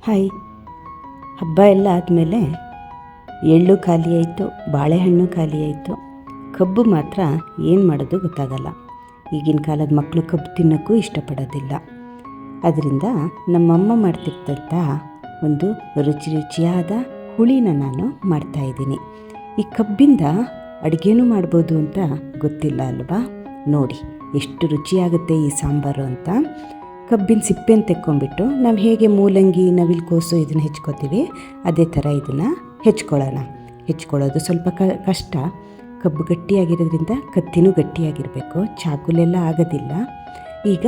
Hi. ಹಬ್ಬ ಎಲ್ಲ ಆದಮೇಲೆ ಎಳ್ಳು ಖಾಲಿ ಆಯಿತು, ಬಾಳೆಹಣ್ಣು ಖಾಲಿ ಆಯಿತು. ಕಬ್ಬು ಮಾತ್ರ ಏನು ಮಾಡೋದು ಗೊತ್ತಾಗಲ್ಲ. ಈಗಿನ ಕಾಲದ ಮಕ್ಕಳು ಕಬ್ಬು ತಿನ್ನೋಕ್ಕೂ ಇಷ್ಟಪಡೋದಿಲ್ಲ. ಅದರಿಂದ ನಮ್ಮಮ್ಮ ಮಾಡ್ತಿರ್ತಂಥ ಒಂದು ರುಚಿಯಾದ ಹುಳಿನ ನಾನು ಮಾಡ್ತಾಯಿದ್ದೀನಿ. ಈ ಕಬ್ಬಿಂದ ಅಡುಗೆನೂ ಮಾಡ್ಬೋದು ಅಂತ ಗೊತ್ತಿಲ್ಲ ಅಲ್ವಾ? ನೋಡಿ ಎಷ್ಟು ರುಚಿಯಾಗುತ್ತೆ ಈ ಸಾಂಬಾರು ಅಂತ. ಕಬ್ಬಿನ ಸಿಪ್ಪೆನ ತೆಕ್ಕೊಂಬಿಟ್ಟು ನಾವು ಹೇಗೆ ಮೂಲಂಗಿ, ನವಿಲುಕೋಸು ಇದನ್ನು ಹೆಚ್ಕೋತೀವಿ, ಅದೇ ಥರ ಇದನ್ನು ಹೆಚ್ಕೊಳ್ಳೋದು ಸ್ವಲ್ಪ ಕಷ್ಟ. ಕಬ್ಬು ಗಟ್ಟಿಯಾಗಿರೋದ್ರಿಂದ ಕತ್ತಿನೂ ಗಟ್ಟಿಯಾಗಿರಬೇಕು, ಚಾಕುಲೆಲ್ಲ ಆಗೋದಿಲ್ಲ. ಈಗ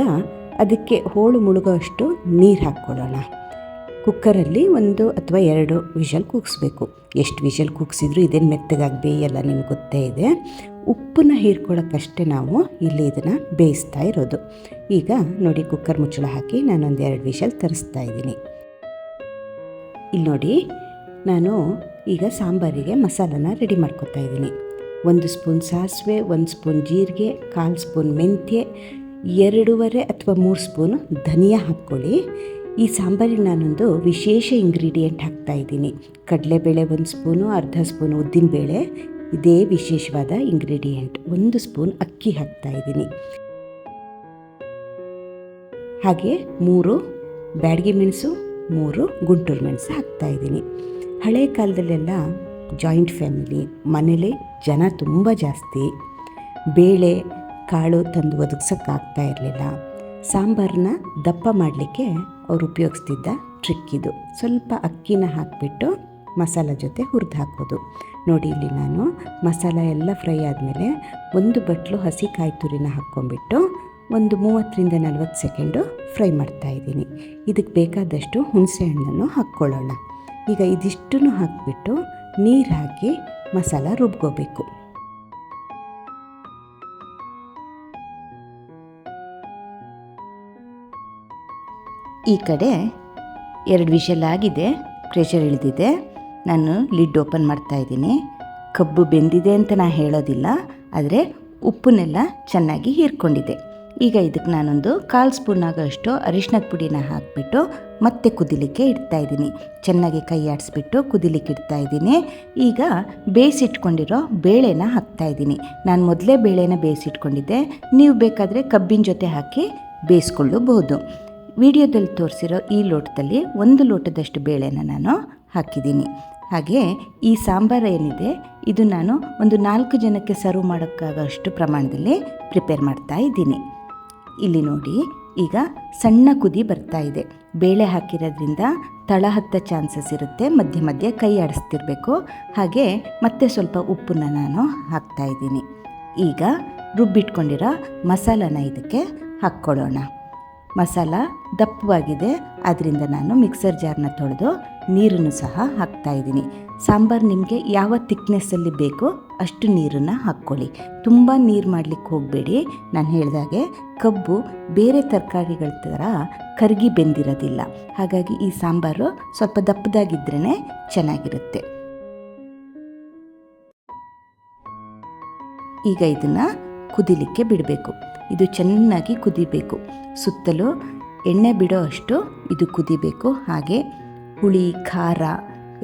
ಅದಕ್ಕೆ ಹೋಳು ಮುಳುಗೋ ಅಷ್ಟು ನೀರು ಹಾಕ್ಕೊಳ್ಳೋಣ. ಕುಕ್ಕರಲ್ಲಿ 1 ಅಥವಾ 2 ವಿಷಲ್ ಕೂಗಿಸ್ಬೇಕು. ಎಷ್ಟು ವಿಷಲ್ ಕೂಗಿಸಿದ್ರು ಇದೇನು ಮೆತ್ತಗಾಗಿ ಬೇಯಲ್ಲ, ನಿಮ್ಗೆ ಗೊತ್ತೇ ಇದೆ. ಉಪ್ಪನ್ನ ಹೀರ್ಕೊಳ್ಳೋಕ್ಕಷ್ಟೇ ನಾವು ಇಲ್ಲಿ ಇದನ್ನು ಬೇಯಿಸ್ತಾ ಇರೋದು. ಈಗ ನೋಡಿ, ಕುಕ್ಕರ್ ಮುಚ್ಚಳ ಹಾಕಿ ನಾನೊಂದು 2 ವಿಷಲ್ ತರಿಸ್ತಾ ಇದ್ದೀನಿ. ಇಲ್ಲಿ ನೋಡಿ, ನಾನು ಈಗ ಸಾಂಬಾರಿಗೆ ಮಸಾಲನ ರೆಡಿ ಮಾಡ್ಕೊತಾ ಇದ್ದೀನಿ. 1 ಸ್ಪೂನ್ ಸಾಸಿವೆ, 1 ಸ್ಪೂನ್ ಜೀರಿಗೆ, 1/4 ಸ್ಪೂನ್ ಮೆಂತ್ಯ, 2.5 ಅಥವಾ 3 ಸ್ಪೂನ್ ಧನಿಯಾ ಹಾಕ್ಕೊಳ್ಳಿ. ಈ ಸಾಂಬಾರಿಗೆ ನಾನೊಂದು ವಿಶೇಷ ಇಂಗ್ರೀಡಿಯೆಂಟ್ ಹಾಕ್ತಾಯಿದ್ದೀನಿ. ಕಡಲೆಬೇಳೆ 1 ಸ್ಪೂನು, ಅರ್ಧ ಸ್ಪೂನು ಉದ್ದಿನಬೇಳೆ, ಇದೇ ವಿಶೇಷವಾದ ಇಂಗ್ರೀಡಿಯೆಂಟ್. 1 ಸ್ಪೂನ್ ಅಕ್ಕಿ ಹಾಕ್ತಾಯಿದ್ದೀನಿ. ಹಾಗೆ 3 ಬ್ಯಾಡಗಿ ಮೆಣಸು, 3 ಗುಂಟೂರು ಮೆಣಸು ಹಾಕ್ತಾಯಿದ್ದೀನಿ. ಹಳೆ ಕಾಲದಲ್ಲೆಲ್ಲ ಜಾಯಿಂಟ್ ಫ್ಯಾಮಿಲಿ, ಮನೇಲಿ ಜನ ತುಂಬ ಜಾಸ್ತಿ, ಬೇಳೆ ಕಾಳು ತಂದು ಒದಗಿಸೋಕ್ಕಾಗ್ತಾ ಇರಲಿಲ್ಲ. ಸಾಂಬಾರನ್ನ ದಪ್ಪ ಮಾಡಲಿಕ್ಕೆ ಅವ್ರು ಉಪಯೋಗಿಸ್ತಿದ್ದ ಟ್ರಿಕ್ ಇದು. ಸ್ವಲ್ಪ ಅಕ್ಕಿನ ಹಾಕಿಬಿಟ್ಟು ಮಸಾಲ ಜೊತೆ ಹುರಿದು ಹಾಕೋದು. ನೋಡಿ, ಇಲ್ಲಿ ನಾನು ಮಸಾಲ ಎಲ್ಲ ಫ್ರೈ ಆದಮೇಲೆ 1 ಬಟ್ಲು ಹಸಿ ಕಾಯಿ ತುರಿನ ಹಾಕ್ಕೊಂಬಿಟ್ಟು ಒಂದು 30ರಿಂದ 40 ಸೆಕೆಂಡು ಫ್ರೈ ಮಾಡ್ತಾಯಿದ್ದೀನಿ. ಇದಕ್ಕೆ ಬೇಕಾದಷ್ಟು ಹುಣಸೆ ಹಣ್ಣನ್ನು ಹಾಕ್ಕೊಳ್ಳೋಣ. ಈಗ ಇದಿಷ್ಟನ್ನು ಹಾಕಿಬಿಟ್ಟು ನೀರು ಹಾಕಿ ಮಸಾಲ ರುಬ್ಕೋಬೇಕು. ಈ ಕಡೆ 2 ವಿಷಲ್ ಆಗಿದೆ, ಪ್ರೆಷರ್ ಇಳಿದಿದೆ. ನಾನು ಲಿಡ್ ಓಪನ್ ಮಾಡ್ತಾಯಿದ್ದೀನಿ. ಕಬ್ಬು ಬೆಂದಿದೆ ಅಂತ ನಾನು ಹೇಳೋದಿಲ್ಲ, ಆದರೆ ಉಪ್ಪನ್ನೆಲ್ಲ ಚೆನ್ನಾಗಿ ಹೀರ್ಕೊಂಡಿದೆ. ಈಗ ಇದಕ್ಕೆ ನಾನೊಂದು 1/4 ಸ್ಪೂನ್ ಆಗೋಷ್ಟು ಅರಿಶಿನದ ಪುಡಿನ ಹಾಕಿಬಿಟ್ಟು ಮತ್ತೆ ಕುದಿಲಿಕ್ಕೆ ಇಡ್ತಾಯಿದ್ದೀನಿ. ಚೆನ್ನಾಗಿ ಕೈ ಆಡಿಸ್ಬಿಟ್ಟು ಕುದಿಲಿಕ್ಕೆ ಇಡ್ತಾಯಿದ್ದೀನಿ. ಈಗ ಬೇಯಿಸಿಟ್ಕೊಂಡಿರೋ ಬೇಳೆನ ಹಾಕ್ತಾಯಿದ್ದೀನಿ. ನಾನು ಮೊದಲೇ ಬೇಳೆನ ಬೇಯಿಸಿಟ್ಕೊಂಡಿದ್ದೆ, ನೀವು ಬೇಕಾದರೆ ಕಬ್ಬಿನ ಜೊತೆ ಹಾಕಿ ಬೇಯಿಸ್ಕೊಳ್ಳಬಹುದು. ವಿಡಿಯೋದಲ್ಲಿ ತೋರಿಸಿರೋ ಈ ಲೋಟದಲ್ಲಿ 1 ಲೋಟದಷ್ಟು ಬೇಳೆನ ನಾನು ಹಾಕಿದ್ದೀನಿ. ಹಾಗೆ ಈ ಸಾಂಬಾರು ಏನಿದೆ ಇದು ನಾನು ಒಂದು 4 ಜನಕ್ಕೆ ಸರ್ವ್ ಮಾಡೋಕ್ಕಾಗೋಷ್ಟು ಪ್ರಮಾಣದಲ್ಲಿ ಪ್ರಿಪೇರ್ ಮಾಡ್ತಾ ಇದ್ದೀನಿ. ಇಲ್ಲಿ ನೋಡಿ, ಈಗ ಸಣ್ಣ ಕುದಿ ಬರ್ತಾ ಇದೆ. ಬೇಳೆ ಹಾಕಿರೋದ್ರಿಂದ ತಳ ಹತ್ತೋ ಚಾನ್ಸಸ್ ಇರುತ್ತೆ, ಮಧ್ಯೆ ಮಧ್ಯೆ ಕೈ ಆಡಿಸ್ತಿರ್ಬೇಕು. ಹಾಗೆ ಮತ್ತೆ ಸ್ವಲ್ಪ ಉಪ್ಪನ್ನ ನಾನು ಹಾಕ್ತಾ ಇದ್ದೀನಿ. ಈಗ ರುಬ್ಬಿಟ್ಕೊಂಡಿರೋ ಮಸಾಲಾನ ಇದಕ್ಕೆ ಹಾಕ್ಕೊಳ್ಳೋಣ. ಮಸಾಲ ದಪ್ಪವಾಗಿದೆ, ಆದ್ದರಿಂದ ನಾನು ಮಿಕ್ಸರ್ ಜಾರ್ನ ತೊಳೆದು ನೀರನ್ನು ಸಹ ಹಾಕ್ತಾಯಿದ್ದೀನಿ. ಸಾಂಬಾರು ನಿಮಗೆ ಯಾವ ಥಿಕ್ನೆಸ್ಸಲ್ಲಿ ಬೇಕೋ ಅಷ್ಟು ನೀರನ್ನು ಹಾಕ್ಕೊಳ್ಳಿ. ತುಂಬ ನೀರು ಮಾಡಲಿಕ್ಕೆ ಹೋಗಬೇಡಿ. ನಾನು ಹೇಳಿದಾಗೆ ಕಬ್ಬು ಬೇರೆ ತರಕಾರಿಗಳ ಥರ ಕರಗಿ ಬೆಂದಿರೋದಿಲ್ಲ. ಹಾಗಾಗಿ ಈ ಸಾಂಬಾರು ಸ್ವಲ್ಪ ದಪ್ಪದಾಗಿದ್ರೇ ಚೆನ್ನಾಗಿರುತ್ತೆ. ಈಗ ಇದನ್ನು ಕುದಿಲಿಕ್ಕೆ ಬಿಡಬೇಕು. ಇದು ಚೆನ್ನಾಗಿ ಕುದಿಬೇಕು. ಸುತ್ತಲೂ ಎಣ್ಣೆ ಬಿಡೋ ಅಷ್ಟು ಇದು ಕುದಿಬೇಕು. ಹಾಗೆ ಹುಳಿ ಖಾರ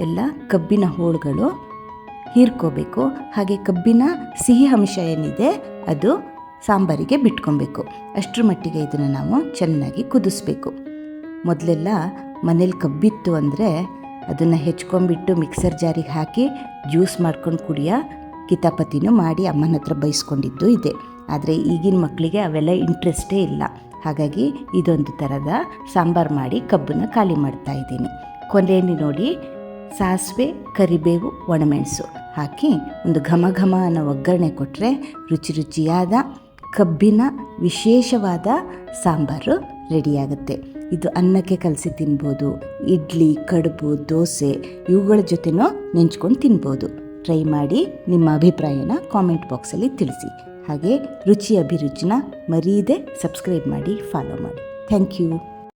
ಎಲ್ಲ ಕಬ್ಬಿನ ಹೋಳುಗಳು ಹೀರ್ಕೋಬೇಕು. ಹಾಗೆ ಕಬ್ಬಿನ ಸಿಹಿ ಅಂಶ ಏನಿದೆ ಅದು ಸಾಂಬಾರಿಗೆ ಬಿಟ್ಕೊಬೇಕು. ಅಷ್ಟರ ಮಟ್ಟಿಗೆ ಇದನ್ನು ನಾವು ಚೆನ್ನಾಗಿ ಕುದಿಸ್ಬೇಕು. ಮೊದಲೆಲ್ಲ ಮನೇಲಿ ಕಬ್ಬಿತ್ತು ಅಂದರೆ ಅದನ್ನು ಹೆಚ್ಕೊಂಡ್ಬಿಟ್ಟು ಮಿಕ್ಸರ್ ಜಾರಿಗೆ ಹಾಕಿ ಜ್ಯೂಸ್ ಮಾಡ್ಕೊಂಡು ಕುಡಿಯೋ ಕಿತಾಪತಿನೂ ಮಾಡಿ ಅಮ್ಮನ ಹತ್ರ ಬೈಸ್ಕೊಂಡಿದ್ದು ಇದೆ. ಆದರೆ ಈಗಿನ ಮಕ್ಕಳಿಗೆ ಅವೆಲ್ಲ ಇಂಟ್ರೆಸ್ಟೇ ಇಲ್ಲ. ಹಾಗಾಗಿ ಇದೊಂದು ಥರದ ಸಾಂಬಾರು ಮಾಡಿ ಕಬ್ಬನ್ನು ಖಾಲಿ ಮಾಡ್ತಾಯಿದ್ದೀನಿ. ಕೊನೆಯಲ್ಲಿ ನೋಡಿ, ಸಾಸಿವೆ, ಕರಿಬೇವು, ಒಣಮೆಣಸು ಹಾಕಿ ಒಂದು ಘಮ ಘಮ ಅನ್ನೋ ಒಗ್ಗರಣೆ ಕೊಟ್ಟರೆ ರುಚಿಯಾದ ಕಬ್ಬಿನ ವಿಶೇಷವಾದ ಸಾಂಬಾರು ರೆಡಿಯಾಗುತ್ತೆ. ಇದು ಅನ್ನಕ್ಕೆ ಕಲಸಿ ತಿನ್ಬೋದು, ಇಡ್ಲಿ, ಕಡುಬು, ದೋಸೆ ಇವುಗಳ ಜೊತೆನೂ ನೆಂಚ್ಕೊಂಡು ತಿನ್ಬೋದು. ಟ್ರೈ ಮಾಡಿ ನಿಮ್ಮ ಅಭಿಪ್ರಾಯನ ಕಾಮೆಂಟ್ ಬಾಕ್ಸಲ್ಲಿ ತಿಳಿಸಿ. ಹಾಗೆ ರುಚಿ ಅಭಿರುಚಿನ ಮರೀದೆ ಸಬ್ಸ್ಕ್ರೈಬ್ ಮಾಡಿ, ಫಾಲೋ ಮಾಡಿ. Thank you.